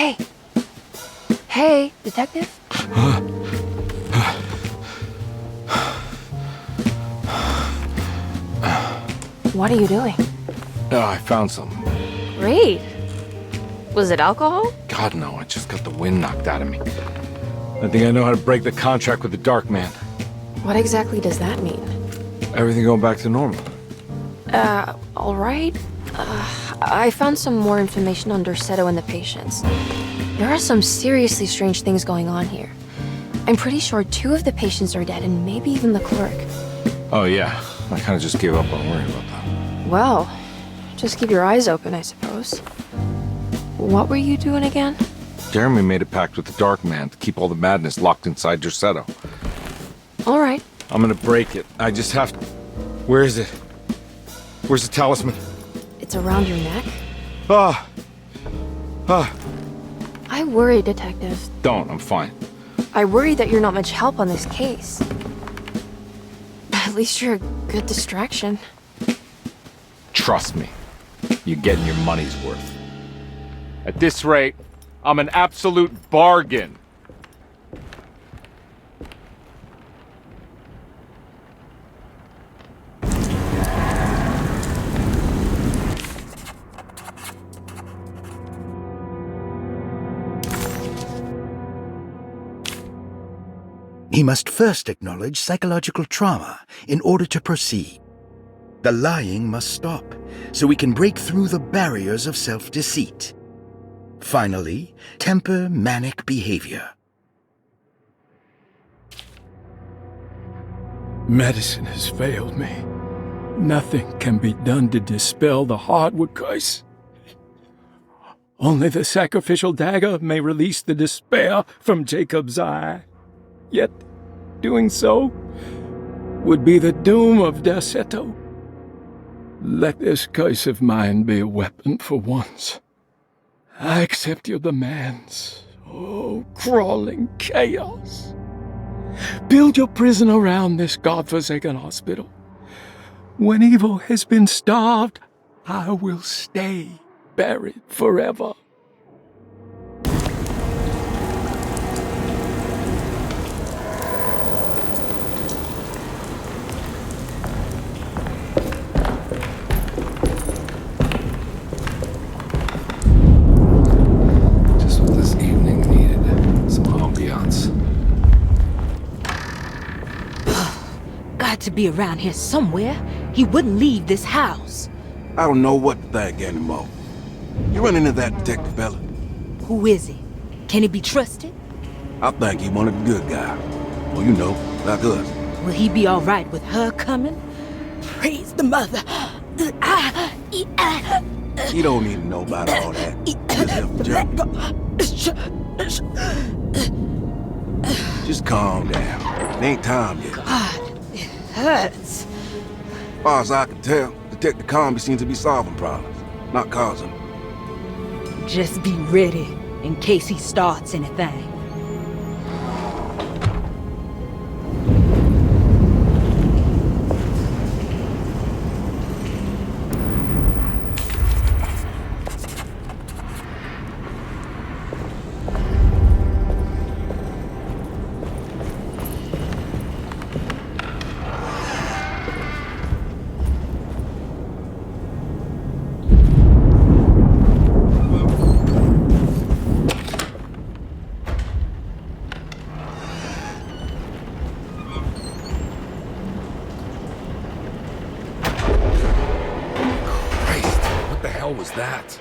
Hey. Hey, detective? What are you doing? Oh, I found something. Great. Was it alcohol? God, no, I just got the wind knocked out of me. I think I know how to break the contract with the Dark Man. What exactly does that mean? Everything going back to normal. All right. I found some more information on Derceto and the patients. There are some seriously strange things going on here. I'm pretty sure 2 of the patients are dead, and maybe even the clerk. Oh, yeah. I kind of just gave up on worrying about that. Well, just keep your eyes open, I suppose. What were you doing again? Jeremy made a pact with the Dark Man to keep all the madness locked inside Derceto. All right. I'm gonna break it. I just have to... Where is it? Where's the talisman? It's around your neck? Ah! Ah! I worry, Detective. Don't, I'm fine. I worry that you're not much help on this case. At least you're a good distraction. Trust me. You're getting your money's worth. At this rate, I'm an absolute bargain. He must first acknowledge psychological trauma in order to proceed. The lying must stop, so we can break through the barriers of self-deceit. Finally, temper manic behavior. Medicine has failed me. Nothing can be done to dispel the hardwood curse. Only the sacrificial dagger may release the despair from Jacob's eye. Yet, doing so would be the doom of Derceto. Let this curse of mine be a weapon for once. I accept your demands, oh, crawling chaos. Build your prison around this godforsaken hospital. When evil has been starved, I will stay buried forever. To be around here somewhere. He wouldn't leave this house. I don't know what to think anymore. You run into that detective fella? Who is he? Can he be trusted? I think he one of the good guys. Well, you know, like us. Will he be all right with her coming? Praise the mother. You don't need to know about all that. Just calm down. It ain't time yet. God. Hurts. As far as I can tell, Detective Carnby seems to be solving problems, not causing them. Just be ready in case he starts anything. Was that?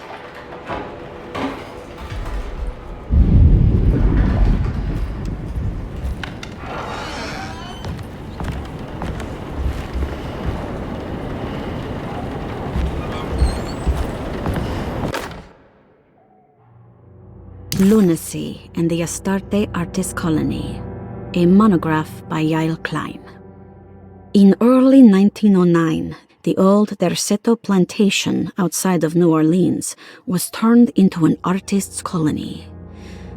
Lunacy and the Astarte Artist Colony, a monograph by Yael Klein. In early 1909, the old Derceto plantation outside of New Orleans was turned into an artist's colony.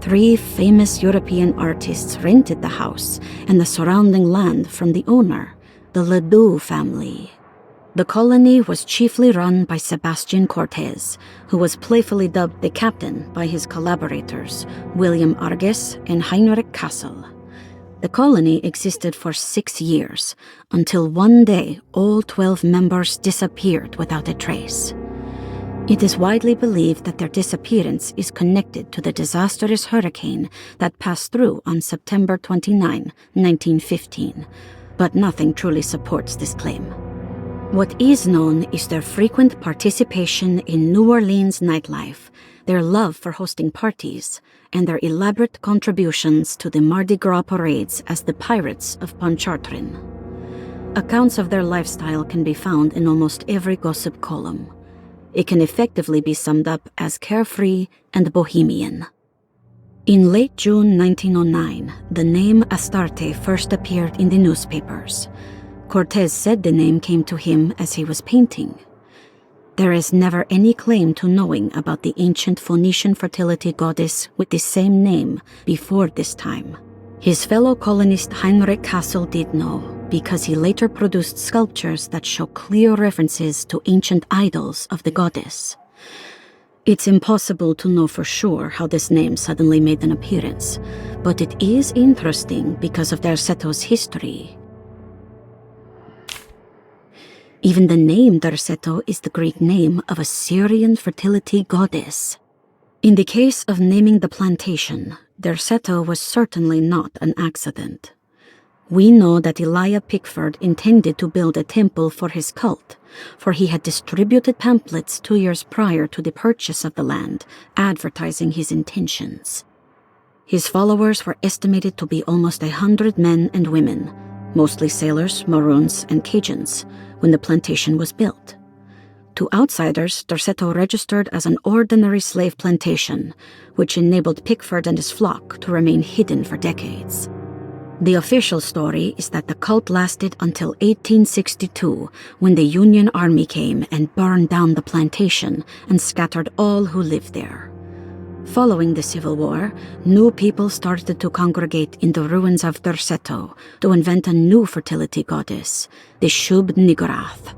3 famous European artists rented the house and the surrounding land from the owner, the Ledoux family. The colony was chiefly run by Sebastian Cortez, who was playfully dubbed the captain by his collaborators, William Arges and Heinrich Kassel. The colony existed for 6 years, until one day all 12 members disappeared without a trace. It is widely believed that their disappearance is connected to the disastrous hurricane that passed through on September 29, 1915, but nothing truly supports this claim. What is known is their frequent participation in New Orleans nightlife, their love for hosting parties, and their elaborate contributions to the Mardi Gras parades as the Pirates of Pontchartrain. Accounts of their lifestyle can be found in almost every gossip column. It can effectively be summed up as carefree and bohemian. In late June 1909, the name Astarte first appeared in the newspapers. Cortez said the name came to him as he was painting. There is never any claim to knowing about the ancient Phoenician fertility goddess with the same name before this time. His fellow colonist Heinrich Kassel did know, because he later produced sculptures that show clear references to ancient idols of the goddess. It's impossible to know for sure how this name suddenly made an appearance, but it is interesting because of Derzeto's history. Even the name Derceto is the Greek name of a Syrian fertility goddess. In the case of naming the plantation, Derceto was certainly not an accident. We know that Elijah Pickford intended to build a temple for his cult, for he had distributed pamphlets 2 years prior to the purchase of the land, advertising his intentions. His followers were estimated to be almost 100 men and women, mostly sailors, Maroons, and Cajuns, when the plantation was built. To outsiders, Derceto registered as an ordinary slave plantation, which enabled Pickford and his flock to remain hidden for decades. The official story is that the cult lasted until 1862, when the Union Army came and burned down the plantation and scattered all who lived there. Following the Civil War, new people started to congregate in the ruins of Derceto to invent a new fertility goddess, the Shub-Niggurath.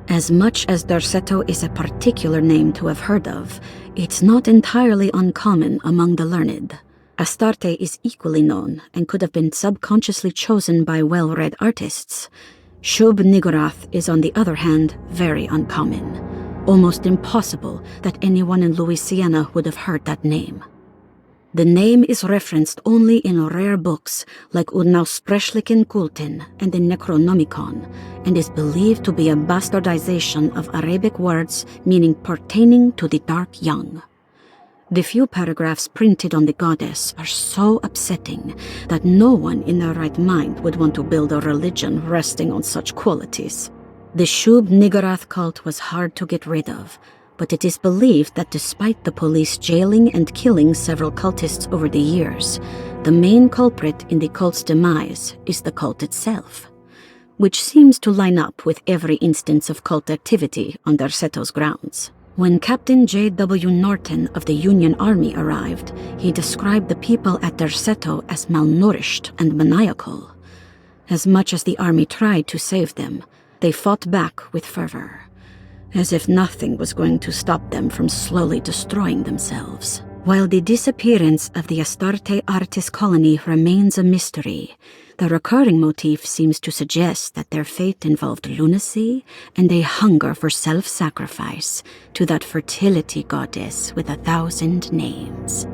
As much as Derceto is a particular name to have heard of, it's not entirely uncommon among the learned. Astarte is equally known and could have been subconsciously chosen by well-read artists. Shub-Niggurath is, on the other hand, very uncommon. Almost impossible that anyone in Louisiana would have heard that name. The name is referenced only in rare books like Unaussprechlichen Kulten and the Necronomicon, and is believed to be a bastardization of Arabic words meaning pertaining to the dark young. The few paragraphs printed on the goddess are so upsetting that no one in their right mind would want to build a religion resting on such qualities. The Shub-Niggurath cult was hard to get rid of, but it is believed that despite the police jailing and killing several cultists over the years, the main culprit in the cult's demise is the cult itself, which seems to line up with every instance of cult activity on Derzeto's grounds. When Captain J.W. Norton of the Union Army arrived, he described the people at Derceto as malnourished and maniacal. As much as the army tried to save them, they fought back with fervor, as if nothing was going to stop them from slowly destroying themselves. While the disappearance of the Astarte artist colony remains a mystery, the recurring motif seems to suggest that their fate involved lunacy and a hunger for self-sacrifice to that fertility goddess with 1,000 names.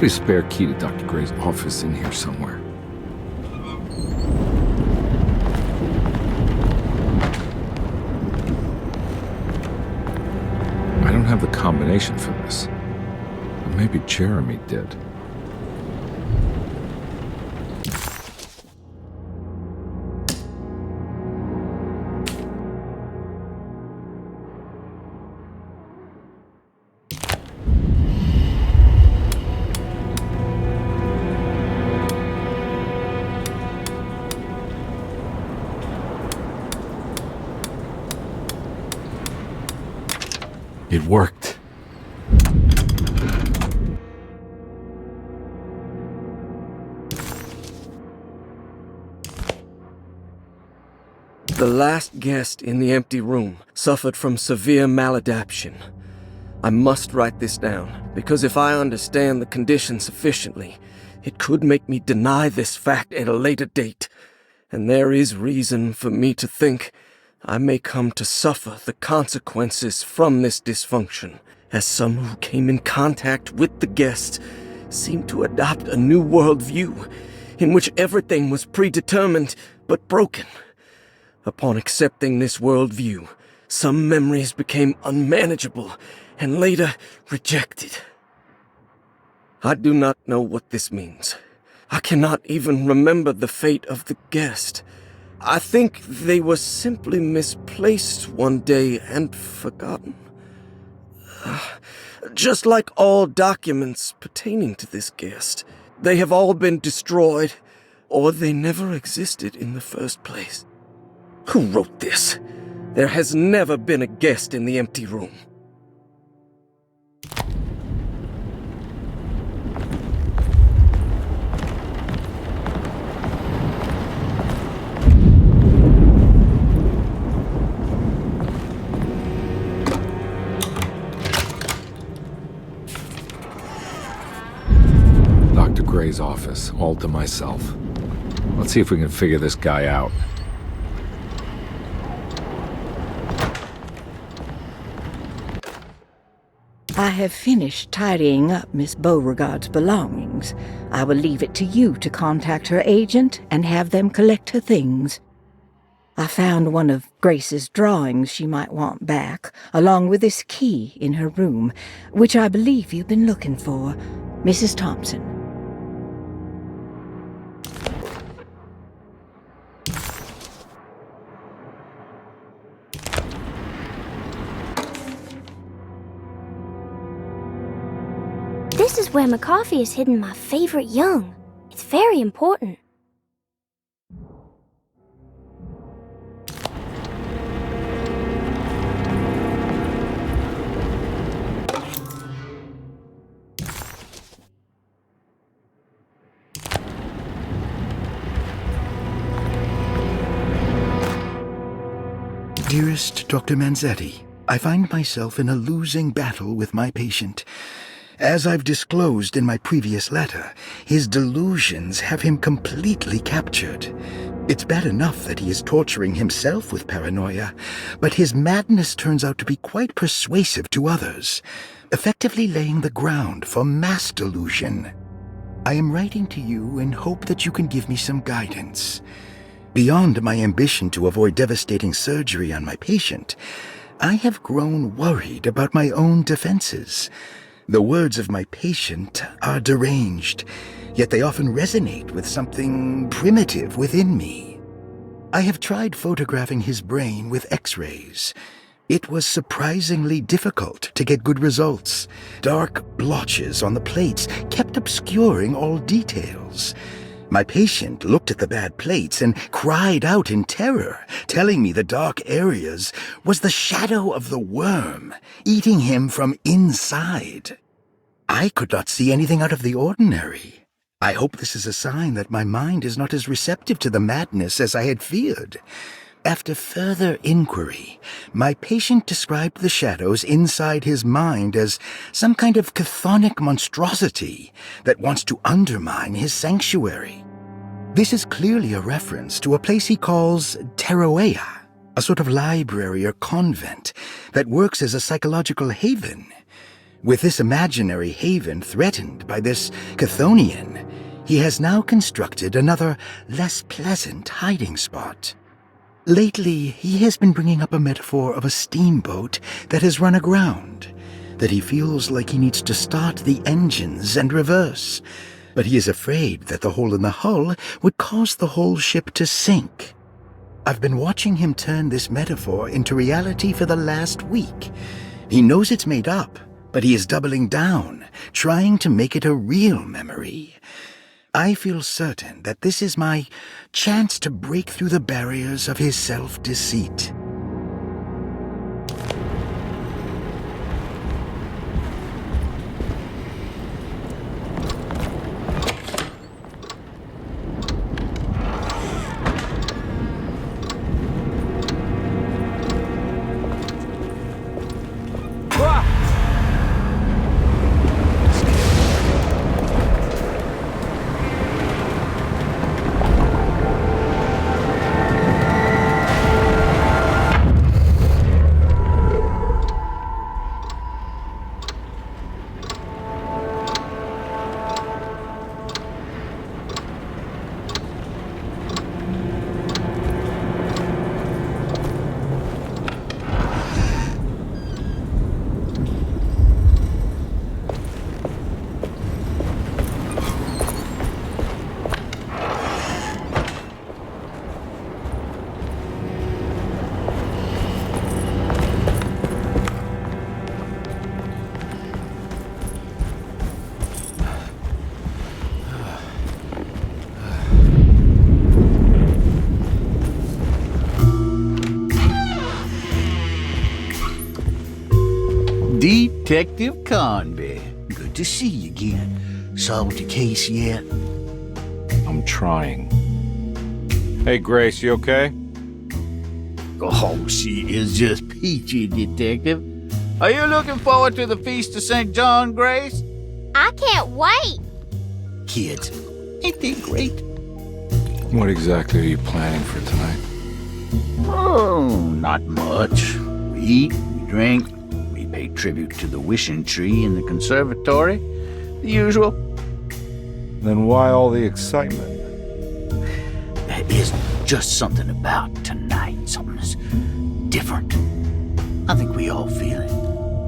be a spare key to Dr. Gray's office in here somewhere. I don't have the combination for this. But maybe Jeremy did. It worked. The last guest in the empty room suffered from severe maladaptation. I must write this down, because if I understand the condition sufficiently, it could make me deny this fact at a later date, and there is reason for me to think I may come to suffer the consequences from this dysfunction, as some who came in contact with the guest seemed to adopt a new worldview in which everything was predetermined but broken. Upon accepting this worldview, some memories became unmanageable and later rejected. I do not know what this means. I cannot even remember the fate of the guest. I think they were simply misplaced one day and forgotten. Just like all documents pertaining to this guest, they have all been destroyed, or they never existed in the first place. Who wrote this? There has never been a guest in the empty room. Dr. Gray's office, all to myself. Let's see if we can figure this guy out. I have finished tidying up Miss Beauregard's belongings. I will leave it to you to contact her agent and have them collect her things. I found one of Grace's drawings she might want back, along with this key in her room, which I believe you've been looking for. Mrs. Thompson. This is where McCarthy has hidden my favorite young. It's very important. Dearest Dr. Manzetti, I find myself in a losing battle with my patient. As I've disclosed in my previous letter, his delusions have him completely captured. It's bad enough that he is torturing himself with paranoia, but his madness turns out to be quite persuasive to others, effectively laying the ground for mass delusion. I am writing to you in hope that you can give me some guidance. Beyond my ambition to avoid devastating surgery on my patient, I have grown worried about my own defenses. The words of my patient are deranged, yet they often resonate with something primitive within me. I have tried photographing his brain with X-rays. It was surprisingly difficult to get good results. Dark blotches on the plates kept obscuring all details. My patient looked at the bad plates and cried out in terror, telling me the dark areas was the shadow of the worm, eating him from inside. I could not see anything out of the ordinary. I hope this is a sign that my mind is not as receptive to the madness as I had feared. After further inquiry, my patient described the shadows inside his mind as some kind of chthonic monstrosity that wants to undermine his sanctuary. This is clearly a reference to a place he calls Teroea, a sort of library or convent that works as a psychological haven. With this imaginary haven threatened by this Chthonian, he has now constructed another, less pleasant hiding spot. Lately, he has been bringing up a metaphor of a steamboat that has run aground, that he feels like he needs to start the engines and reverse, but he is afraid that the hole in the hull would cause the whole ship to sink. I've been watching him turn this metaphor into reality for the last week. He knows it's made up, but he is doubling down, trying to make it a real memory. I feel certain that this is my chance to break through the barriers of his self-deceit. Detective Carnby. Good to see you again. Solved the case yet? I'm trying. Hey, Grace, you okay? Oh, she is just peachy, Detective. Are you looking forward to the Feast of St. John, Grace? I can't wait. Kids, ain't they great? What exactly are you planning for tonight? Oh, not much. We eat, we drink, we pay tribute to the wishing tree in the conservatory. The usual. Then why all the excitement? There is just something about tonight. Something's different. I think we all feel it.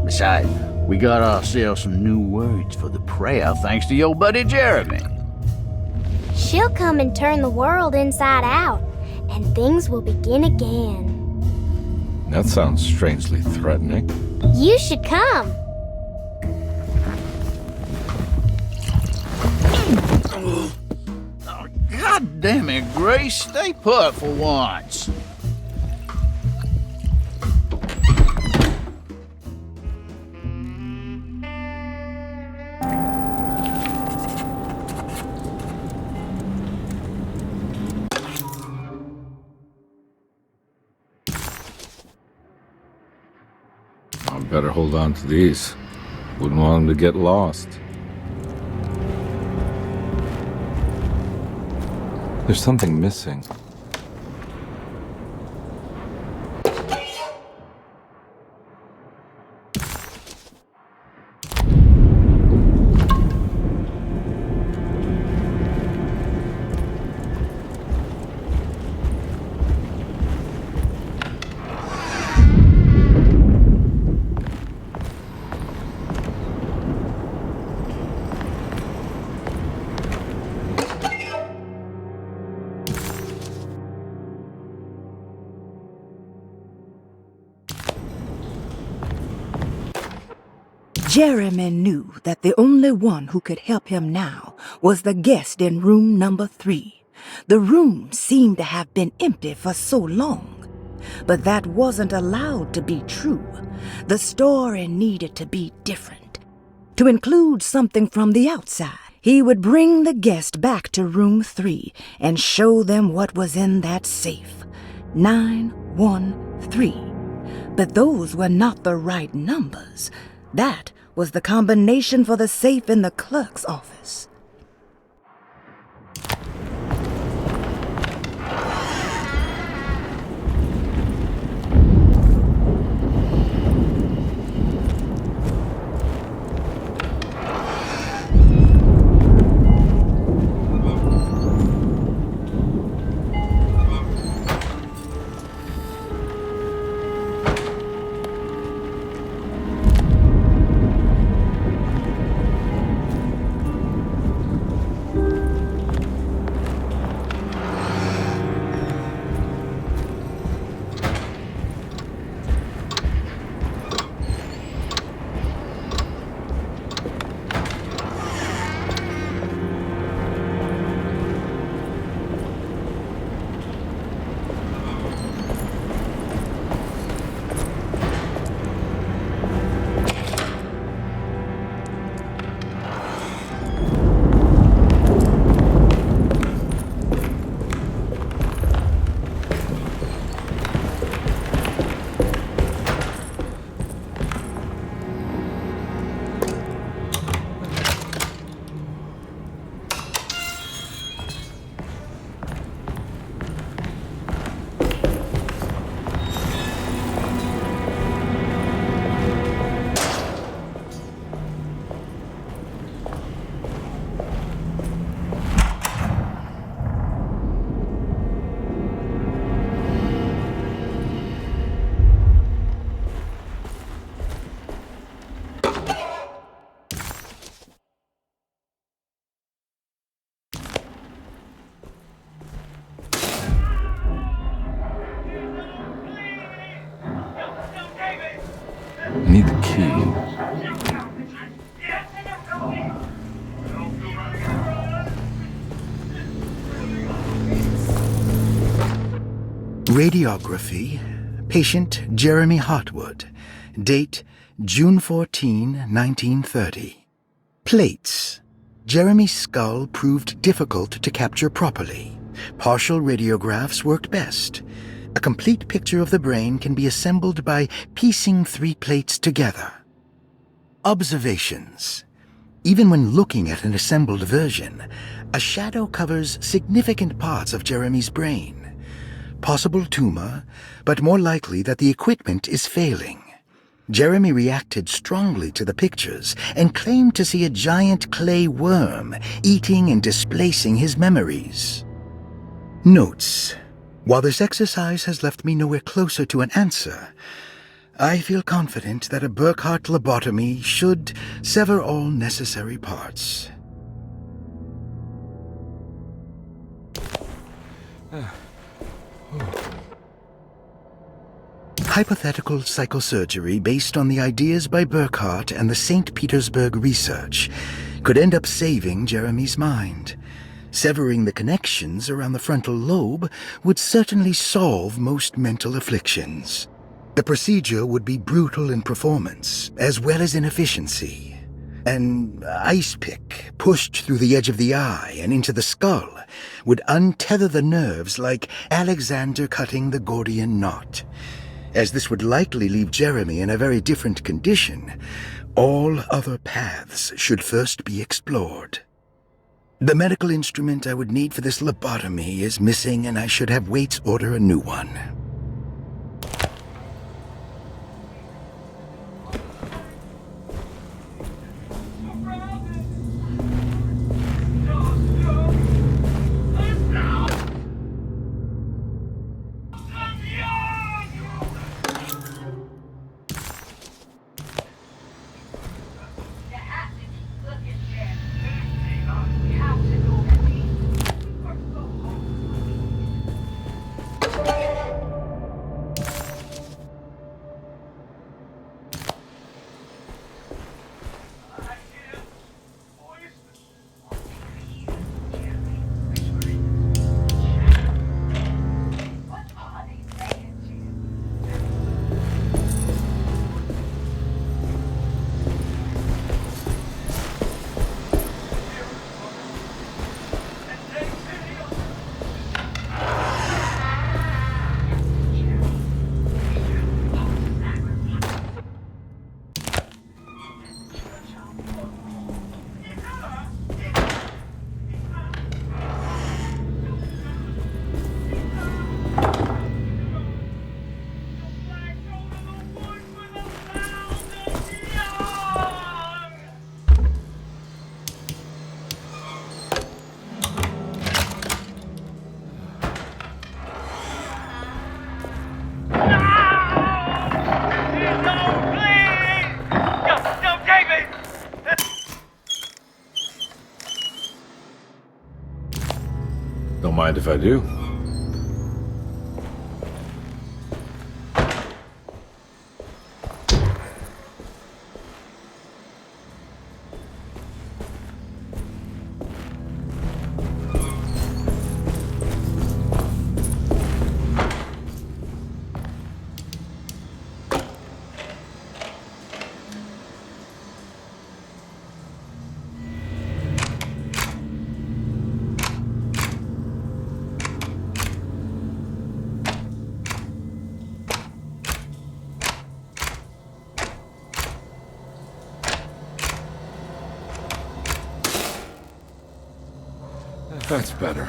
Besides, we got ourselves some new words for the prayer thanks to your buddy Jeremy. She'll come and turn the world inside out, and things will begin again. That sounds strangely threatening. You should come. Oh, God damn it, Grace. Stay put for once. I better hold on to these. Wouldn't want them to get lost. There's something missing. Jeremy knew that the only one who could help him now was the guest in room number 3. The room seemed to have been empty for so long. But that wasn't allowed to be true. The story needed to be different. To include something from the outside, he would bring the guest back to room 3 and show them what was in that safe. 913. But those were not the right numbers. That was the combination for the safe in the clerk's office. need the key. Radiography. Patient Jeremy Hartwood. Date June 14, 1930. Plates. Jeremy's skull proved difficult to capture properly. Partial radiographs worked best. A complete picture of the brain can be assembled by piecing 3 plates together. Observations. Even when looking at an assembled version, a shadow covers significant parts of Jeremy's brain. Possible tumor, but more likely that the equipment is failing. Jeremy reacted strongly to the pictures and claimed to see a giant clay worm eating and displacing his memories. Notes. While this exercise has left me nowhere closer to an answer, I feel confident that a Burkhart lobotomy should sever all necessary parts. Hypothetical psychosurgery based on the ideas by Burkhart and the St. Petersburg research could end up saving Jeremy's mind. Severing the connections around the frontal lobe would certainly solve most mental afflictions. The procedure would be brutal in performance, as well as in efficiency. An ice pick pushed through the edge of the eye and into the skull would untether the nerves like Alexander cutting the Gordian knot. As this would likely leave Jeremy in a very different condition, all other paths should first be explored. The medical instrument I would need for this lobotomy is missing, and I should have Waits order a new one. Don't mind if I do. That's better.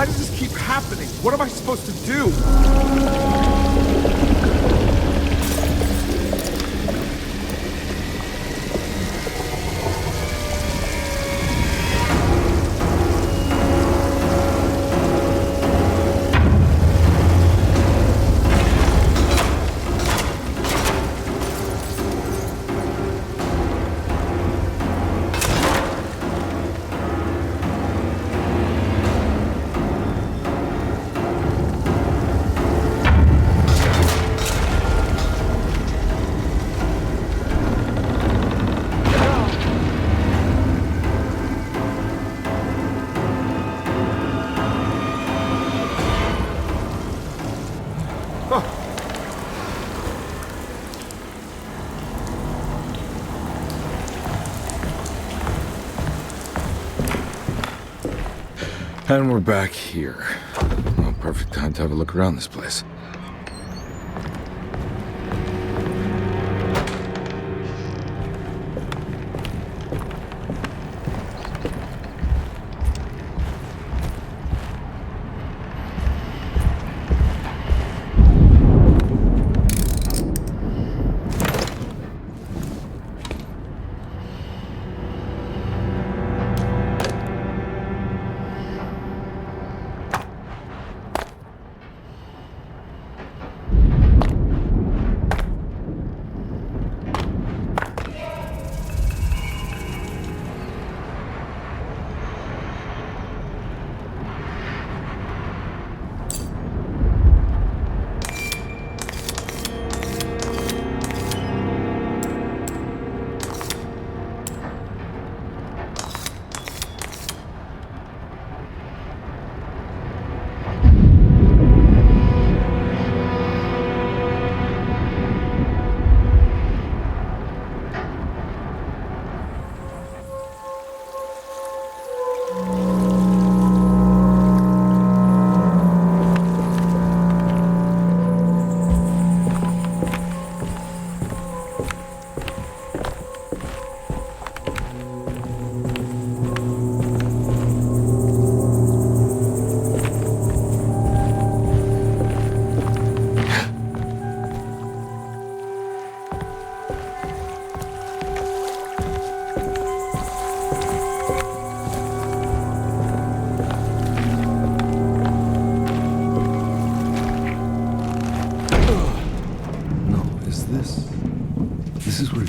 Why does this keep happening? What am I supposed to do? And we're back here. Well, perfect time to have a look around this place.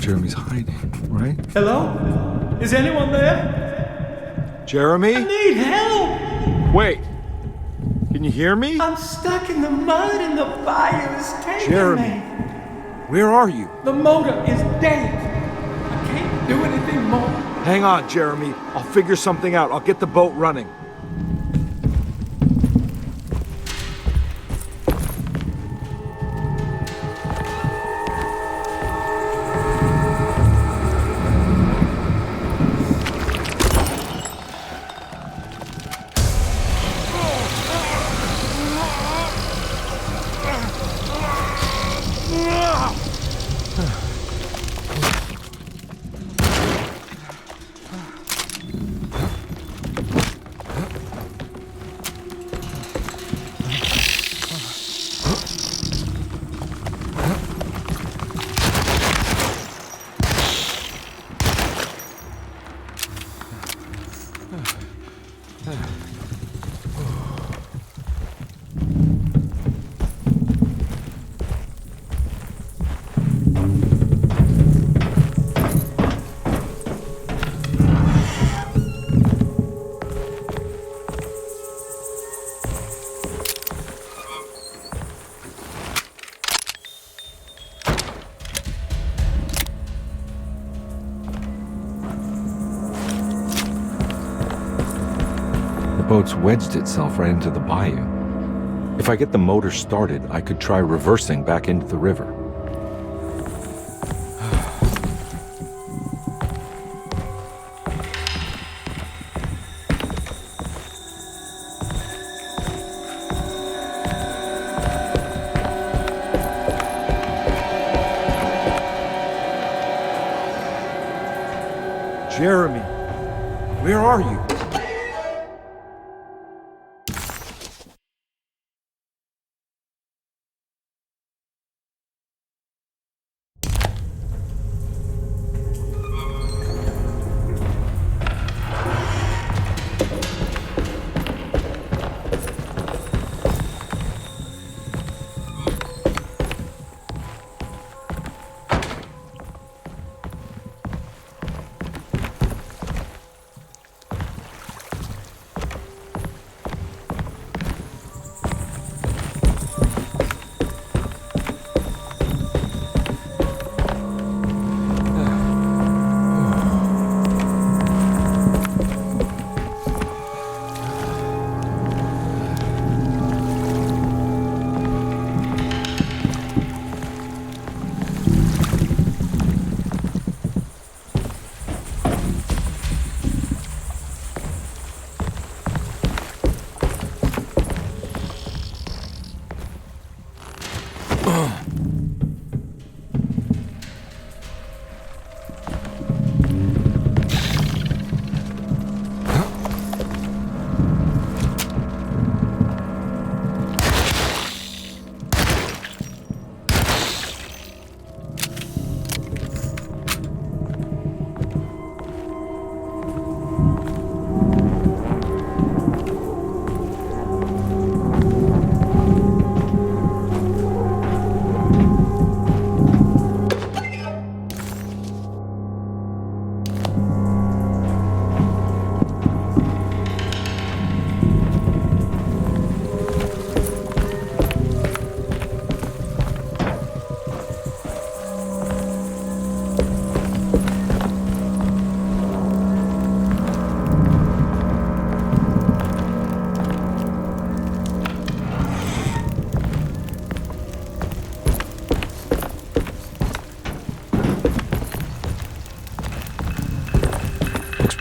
Jeremy's hiding, right? Hello? Is anyone there? Jeremy? I need help! Wait! Can you hear me? I'm stuck in the mud and the fire is taking Jeremy, me. Where are you? The motor is dead. I can't do anything more. Hang on, Jeremy. I'll figure something out. I'll get the boat running. The boat's wedged itself right into the bayou. If I get the motor started, I could try reversing back into the river. Jeremy, where are you?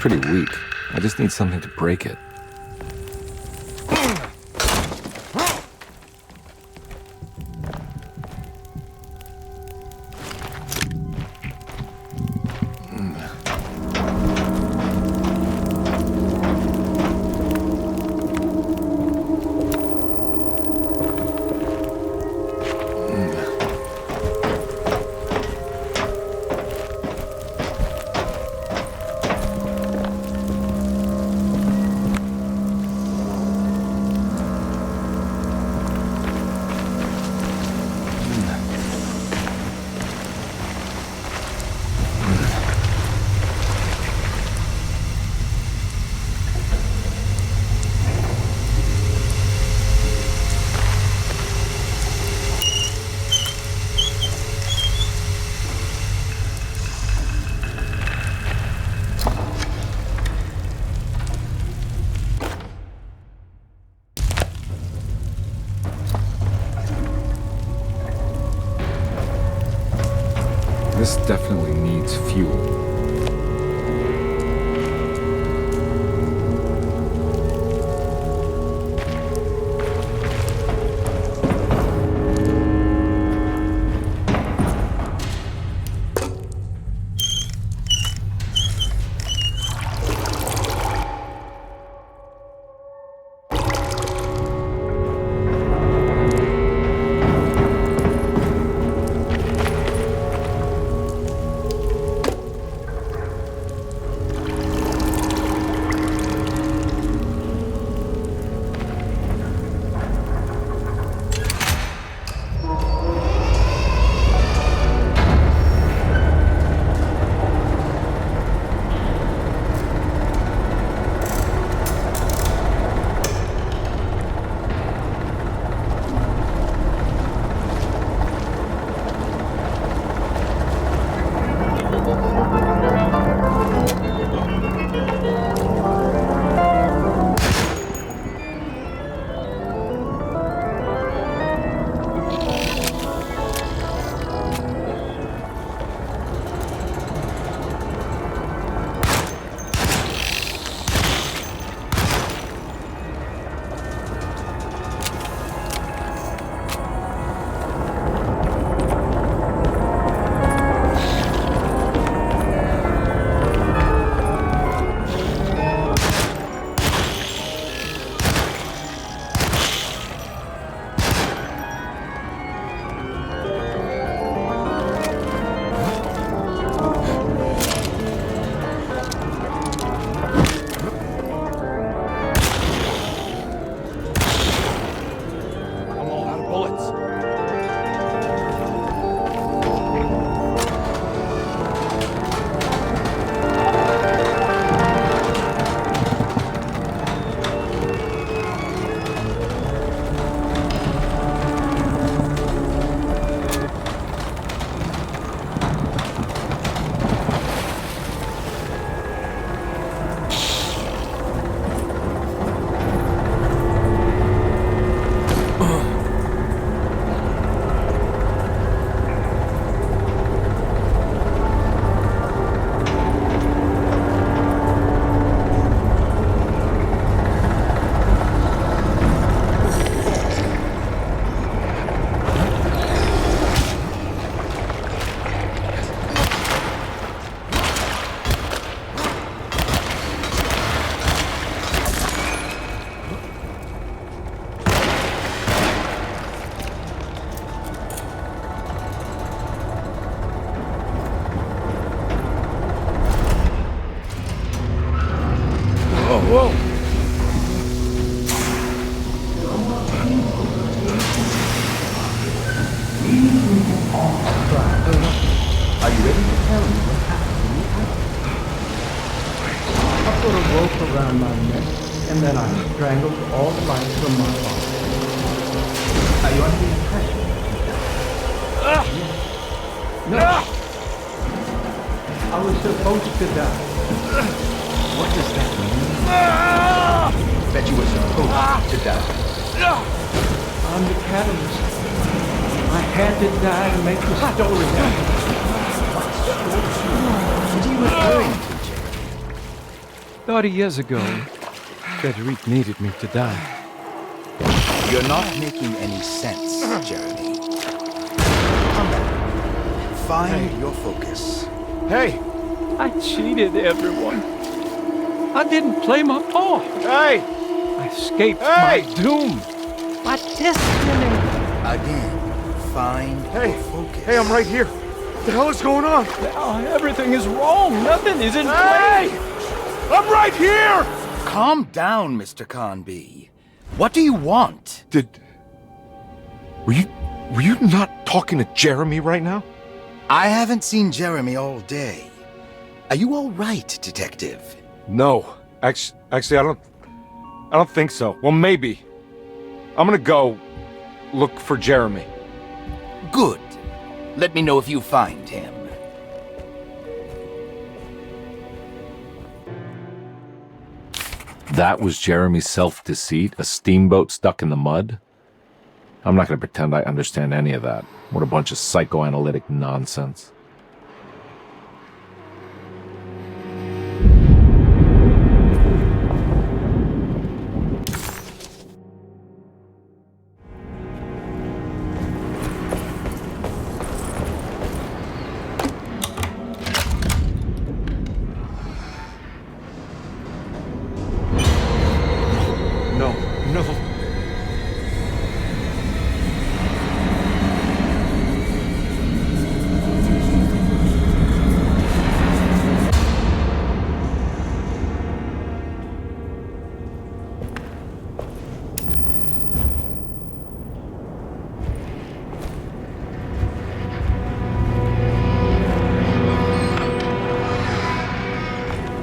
pretty weak. I just need something to break it. This definitely needs fuel. Whoa! Are you ready to tell me what happened? I put a rope around my neck, and then I strangled all the life from my body. Are you under the impression? No. I was supposed to die. What does that mean? That you were supposed to die. I'm the catalyst. I had to die to make the story happen. What are you referring to, Jerry? 30 years ago, Frederic needed me to die. You're not making any sense, Jeremy. Come back. Find your focus. Hey! I cheated everyone. I didn't play my part. Hey! I escaped my doom, my destiny. Again, find your focus. Hey, I'm right here. What the hell is going on? Now everything is wrong. Nothing is in Hey! place. I'm right here! Calm down, Mr. Carnby. What do you want? Were you not talking to Jeremy right now? I haven't seen Jeremy all day. Are you all right, Detective? No. Actually, I don't think so. Well, maybe. I'm gonna go look for Jeremy. Good. Let me know if you find him. That was Jeremy's self-deceit? A steamboat stuck in the mud? I'm not going to pretend I understand any of that. What a bunch of psychoanalytic nonsense.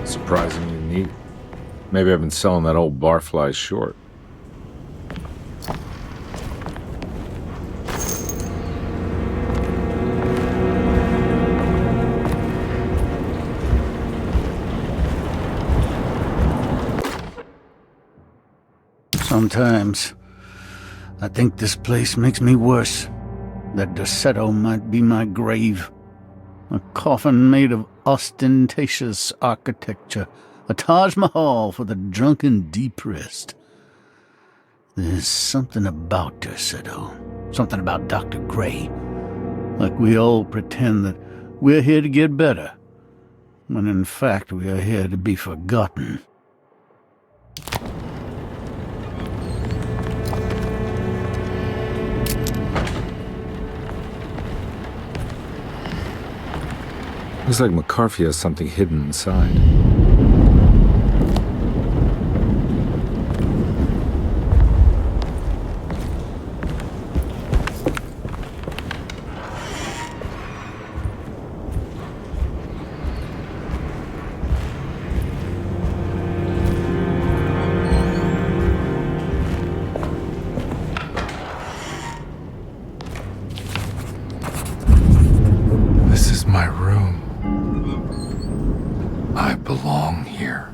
Surprisingly neat. Maybe I've been selling that old barfly short. Sometimes, I think this place makes me worse. That Derceto might be my grave. A coffin made of ostentatious architecture. A Taj Mahal for the drunken depressed. There's something about Derceto. Something about Dr. Gray. Like we all pretend that we're here to get better. When in fact we are here to be forgotten. Looks like McCarthy has something hidden inside. This is my room. I belong here.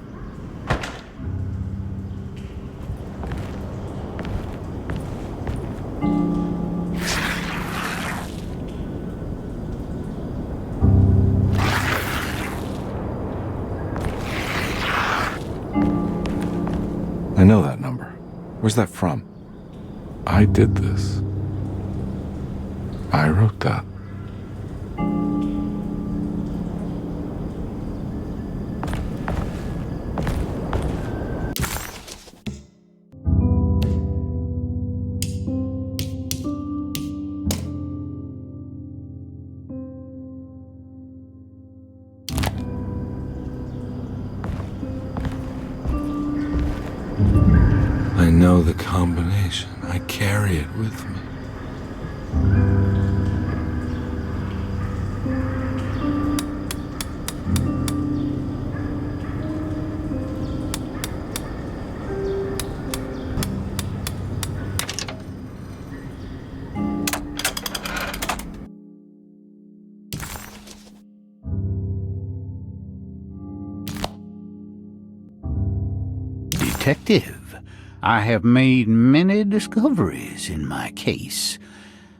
I know that number. Where's that from? I did this. I wrote that. I know the combination. I carry it with me. Detective, I have made many discoveries in my case.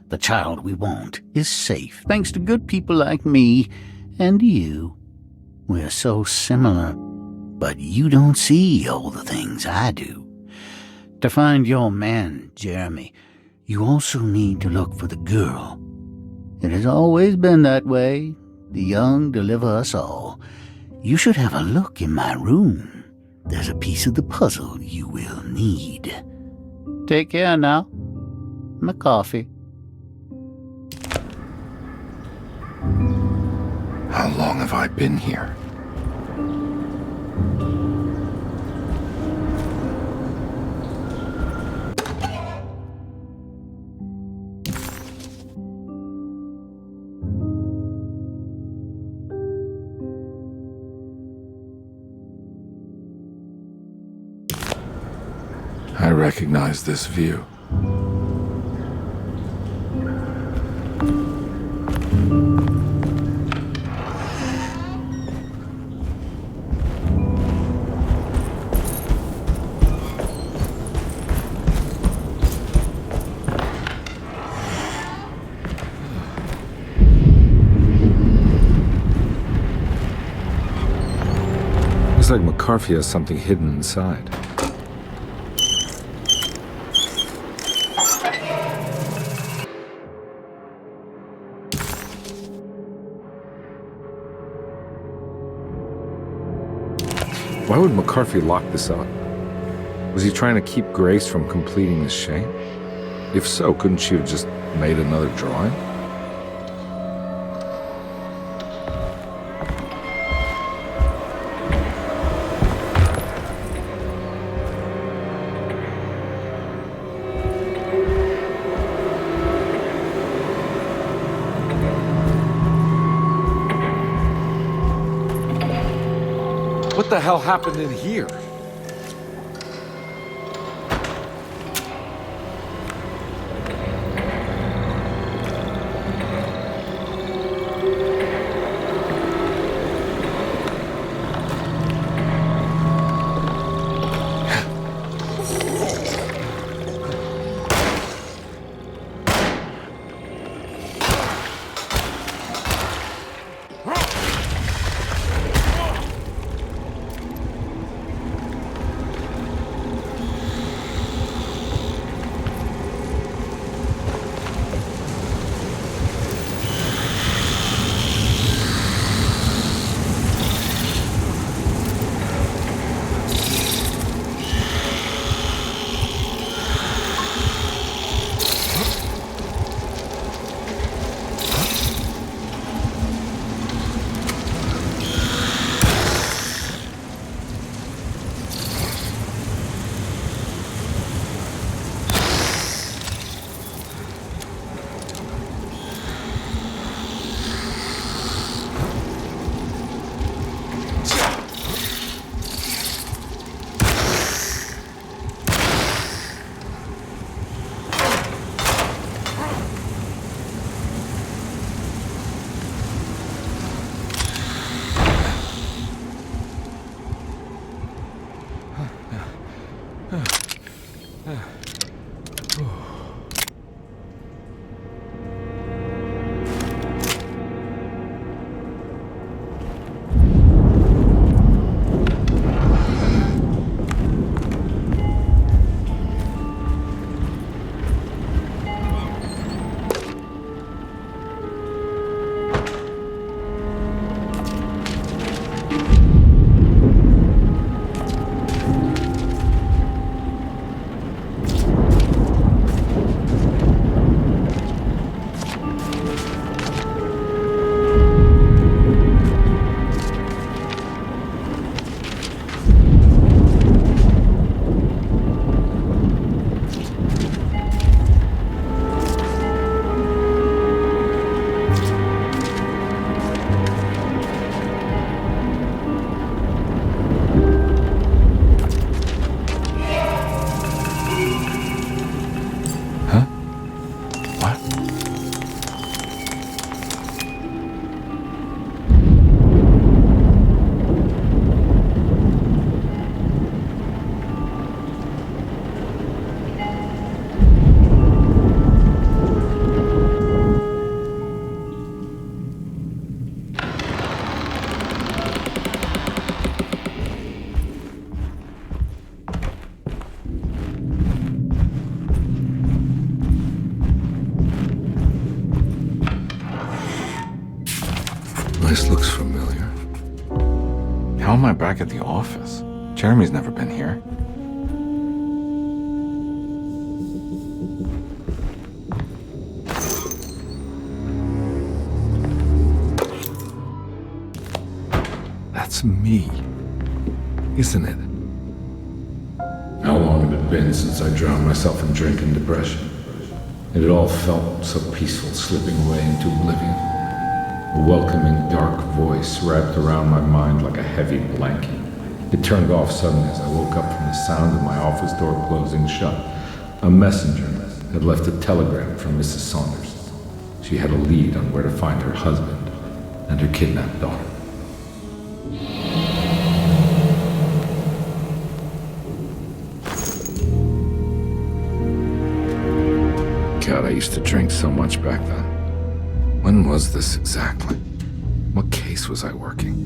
The child we want is safe, thanks to good people like me and you. We're so similar, But you don't see all the things I do. To find your man, Jeremy, you also need to look for the girl. It has always been that way. The young deliver us all. You should have a look in my room. There's a piece of the puzzle you will need. Take care now. My coffee. How long have I been here? I recognize this view. Looks like McCarthy has something hidden inside. Why would McCarthy lock this up? Was he trying to keep Grace from completing the shame? If so, couldn't she have just made another drawing? What the hell happened in here? Place looks familiar. How am I back at the office? Jeremy's never been here. That's me, isn't it? How long had it been since I drowned myself in drink and depression? It had all felt so peaceful, slipping away into oblivion. A welcoming, dark voice wrapped around my mind like a heavy blanket. It turned off suddenly as I woke up from the sound of my office door closing shut. A messenger had left a telegram from Mrs. Saunders. She had a lead on where to find her husband and her kidnapped daughter. God, I used to drink so much back then. When was this exactly? What case was I working?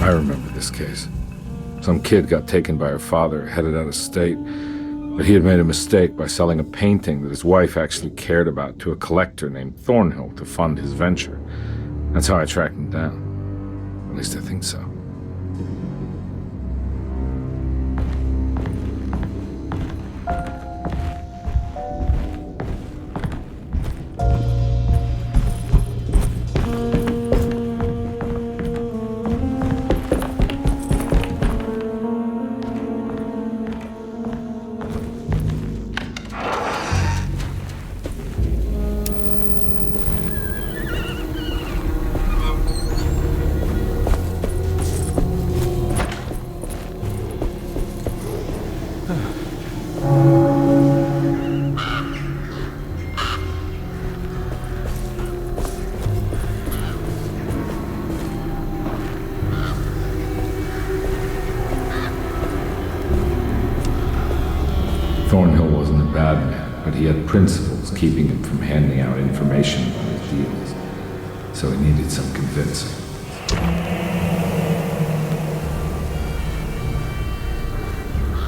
I remember this case. Some kid got taken by her father, headed out of state, but he had made a mistake by selling a painting that his wife actually cared about to a collector named Thornhill to fund his venture. That's how I tracked him down. At least I think so. Thornhill wasn't a bad man, but he had principles keeping him from handing out information about his deals. So he needed some convincing.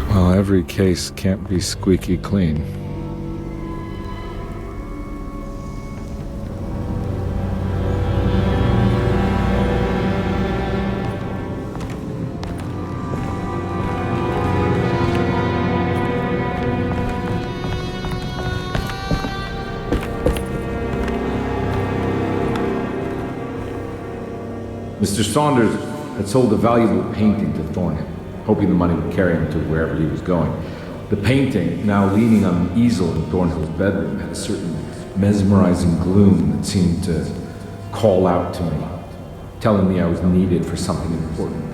Well, every case can't be squeaky clean. Mr. Saunders had sold a valuable painting to Thornhill, hoping the money would carry him to wherever he was going. The painting, now leaning on an easel in Thornhill's bedroom, had a certain mesmerizing gloom that seemed to call out to me, telling me I was needed for something important.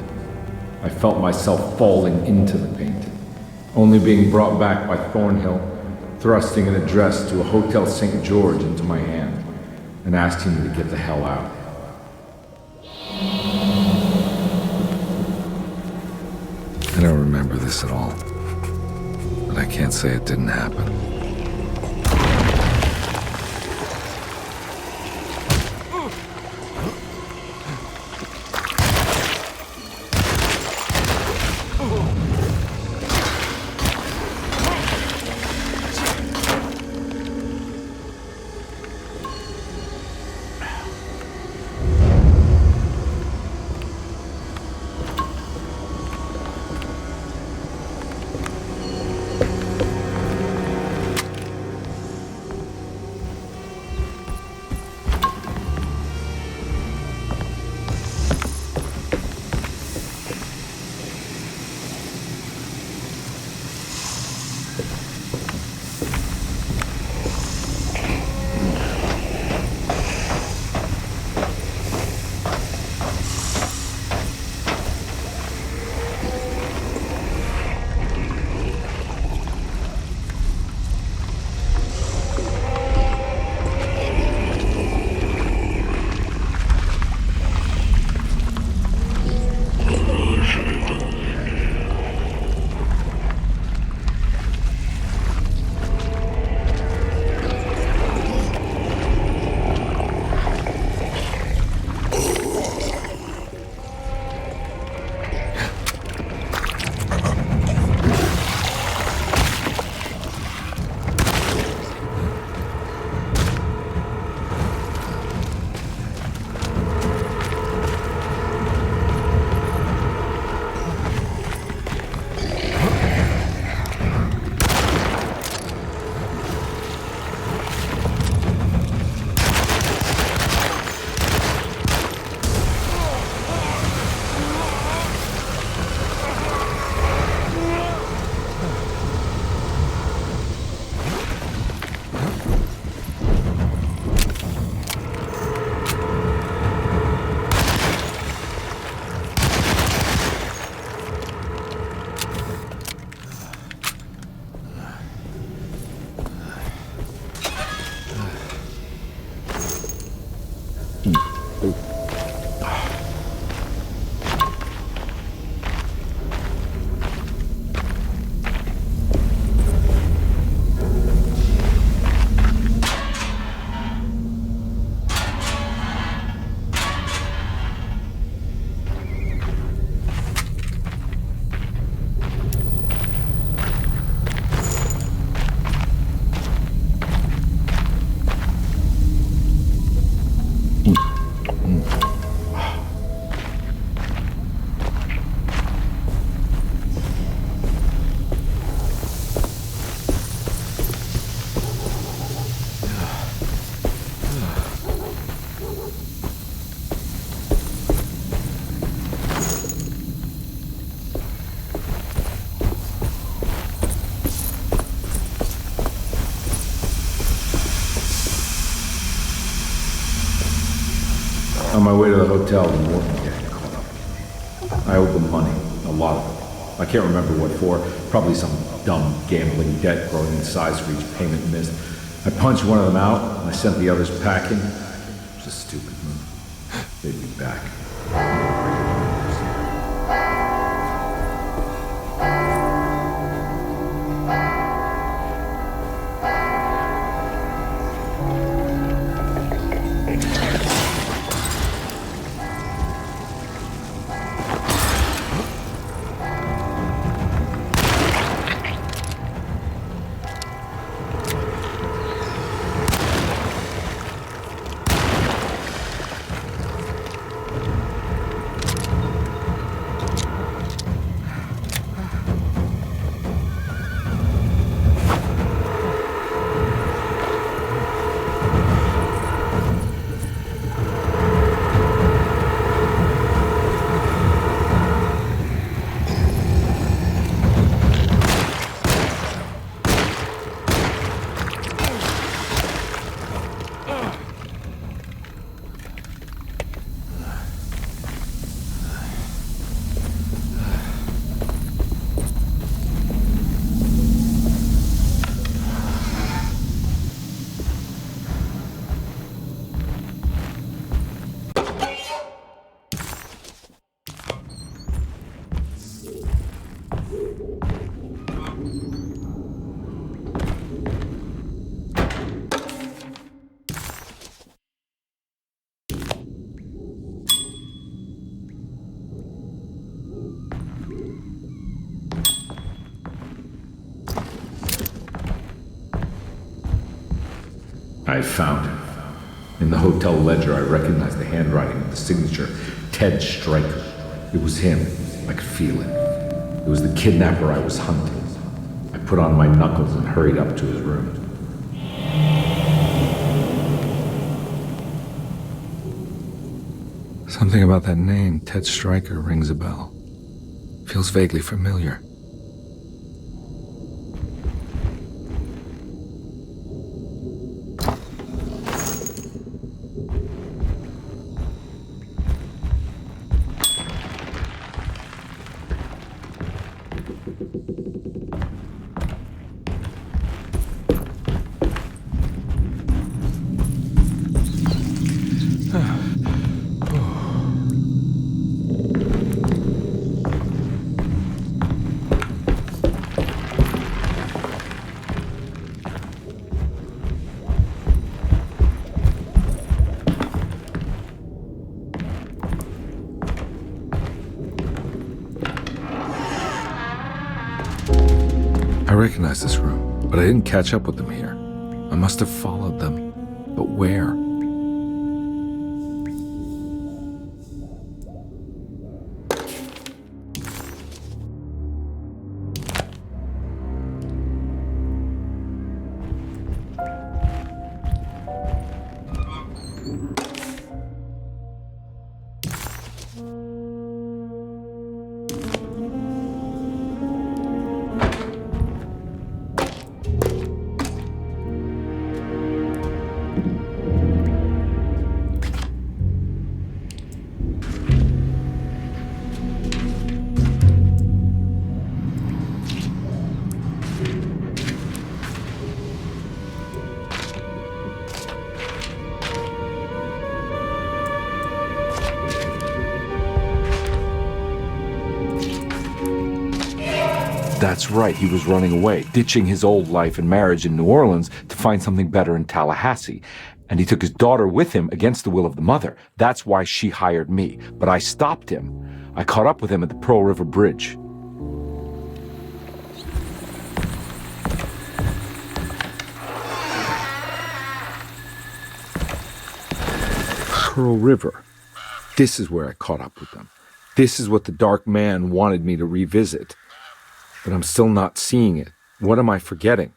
I felt myself falling into the painting, only being brought back by Thornhill, thrusting an address to a Hotel St. George into my hand and asking me to get the hell out. I don't remember this at all, but I can't say it didn't happen. my way to the hotel, the Morton gang caught up with me. I owed them money, a lot of it. I can't remember what for, probably some dumb gambling debt growing in size for each payment missed. I punched one of them out, and I sent the others packing. It was a stupid move. They'd be back. I found him. In the hotel ledger, I recognized the handwriting of the signature, Ted Stryker. It was him. I could feel it. It was the kidnapper I was hunting. I put on my knuckles and hurried up to his room. Something about that name, Ted Stryker, rings a bell. Feels vaguely familiar. I recognize this room, but I didn't catch up with them here. I must have followed them. But where? That's right, he was running away, ditching his old life and marriage in New Orleans to find something better in Tallahassee. And he took his daughter with him against the will of the mother. That's why she hired me. But I stopped him. I caught up with him at the Pearl River Bridge. Pearl River. This is where I caught up with them. This is what the Dark Man wanted me to revisit. But I'm still not seeing it. What am I forgetting?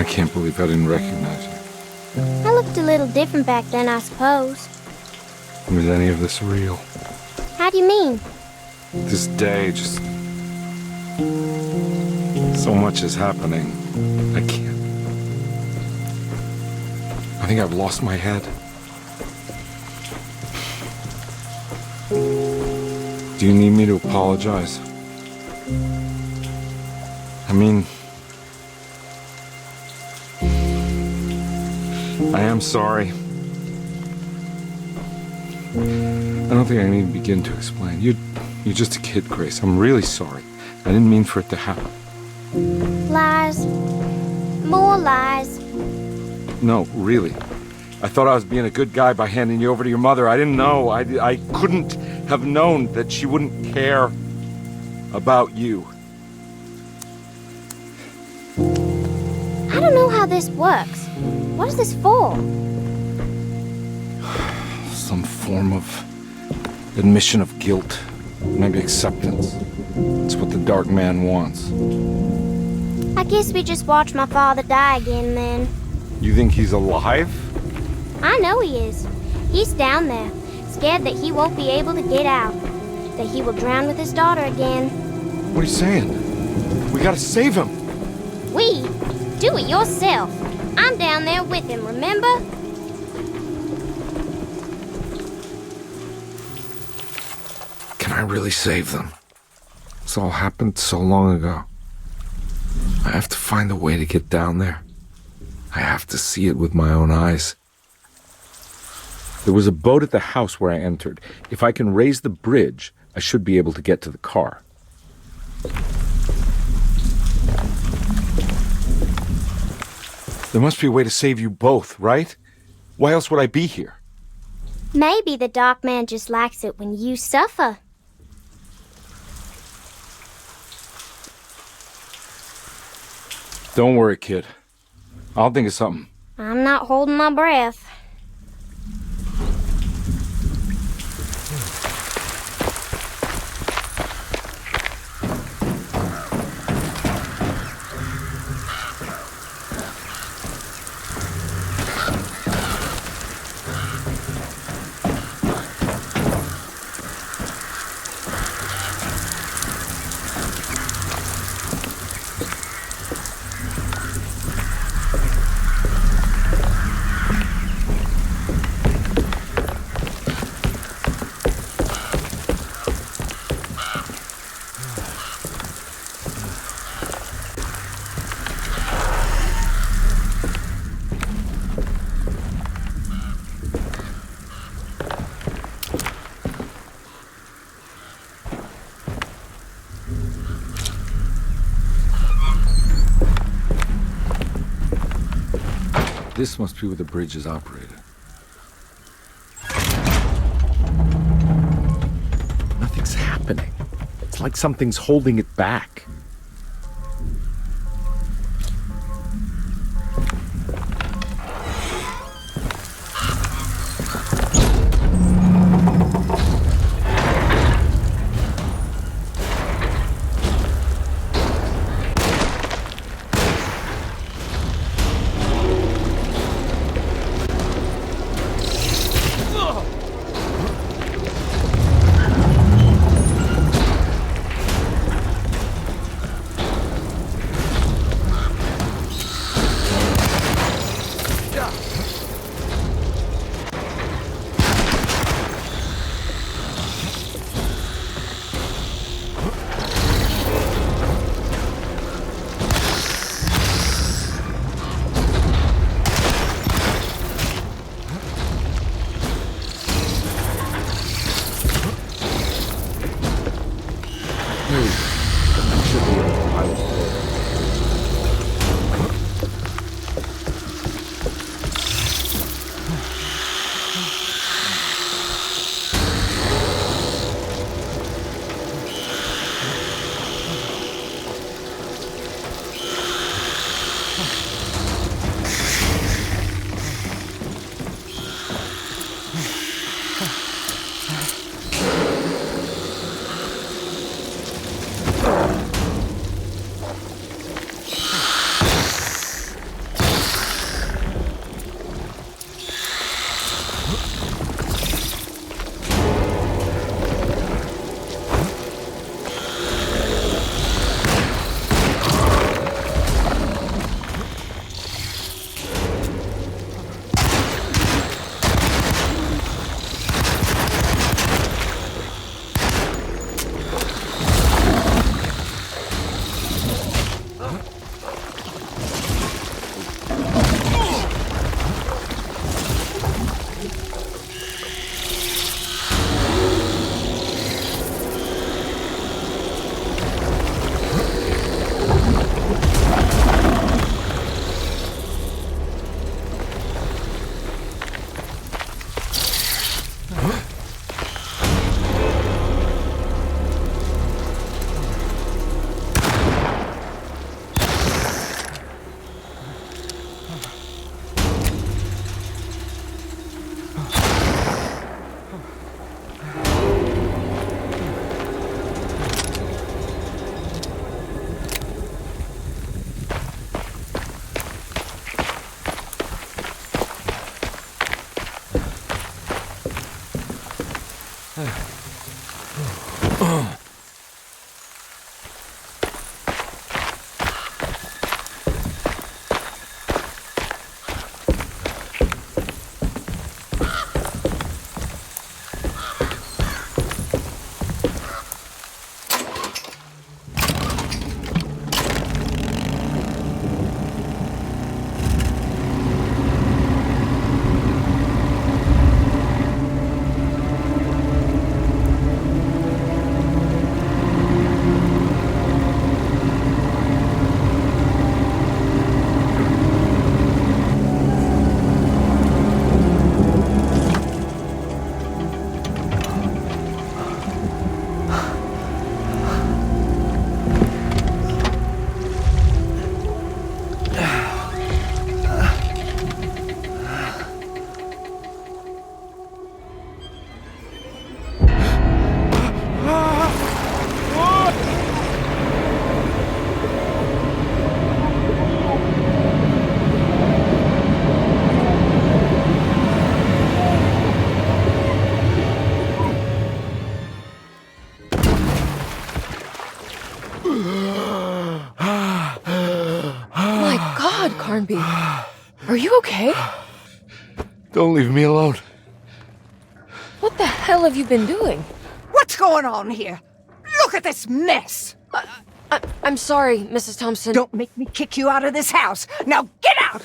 can't believe I didn't recognize you. I looked a little different back then, I suppose. Was any of this real? How do you mean? This day, just... so much is happening. I can't... I think I've lost my head. Do you need me to apologize? I mean... I am sorry. I don't think I need to begin to explain. You're just a kid, Grace. I'm really sorry. I didn't mean for it to happen. Lies. More lies. No, really. I thought I was being a good guy by handing you over to your mother. I didn't know. I couldn't have known that she wouldn't care about you. I don't know how this works. What is this for? Some form of admission of guilt. Maybe acceptance. It's what the Dark Man wants. I guess we just watch my father die again then. You think he's alive? I know he is. He's down there, scared that he won't be able to get out. That he will drown with his daughter again. What are you saying? We gotta save him. We? Do it yourself. I'm down there with him, remember? Can I really save them? This all happened so long ago. I have to find a way to get down there. I have to see it with my own eyes. There was a boat at the house where I entered. If I can raise the bridge, I should be able to get to the car. There must be a way to save you both, right? Why else would I be here? Maybe the Dark Man just likes it when you suffer. Don't worry, kid. I'll think of something. I'm not holding my breath. This must be where the bridge is operated. Nothing's happening. It's like something's holding it back. Carnby, are you okay? Don't leave me alone. What the hell have you been doing? What's going on here? Look at this mess! I'm sorry, Mrs. Thompson. Don't make me kick you out of this house. Now get out!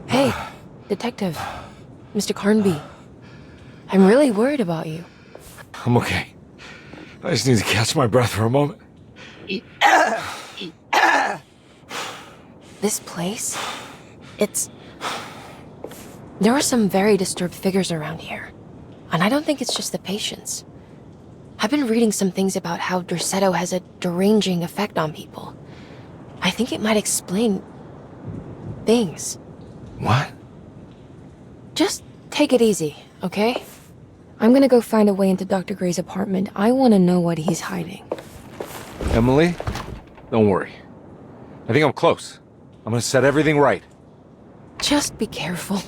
Hey, Detective. Mr. Carnby. I'm really worried about you. I'm okay. I just need to catch my breath for a moment. This place? There are some very disturbed figures around here. And I don't think it's just the patients. I've been reading some things about how Derceto has a deranging effect on people. I think it might explain things. What? Just take it easy, okay? I'm gonna go find a way into Dr. Gray's apartment. I want to know what he's hiding. Emily, don't worry. I think I'm close. I'm gonna set everything right. Just be careful.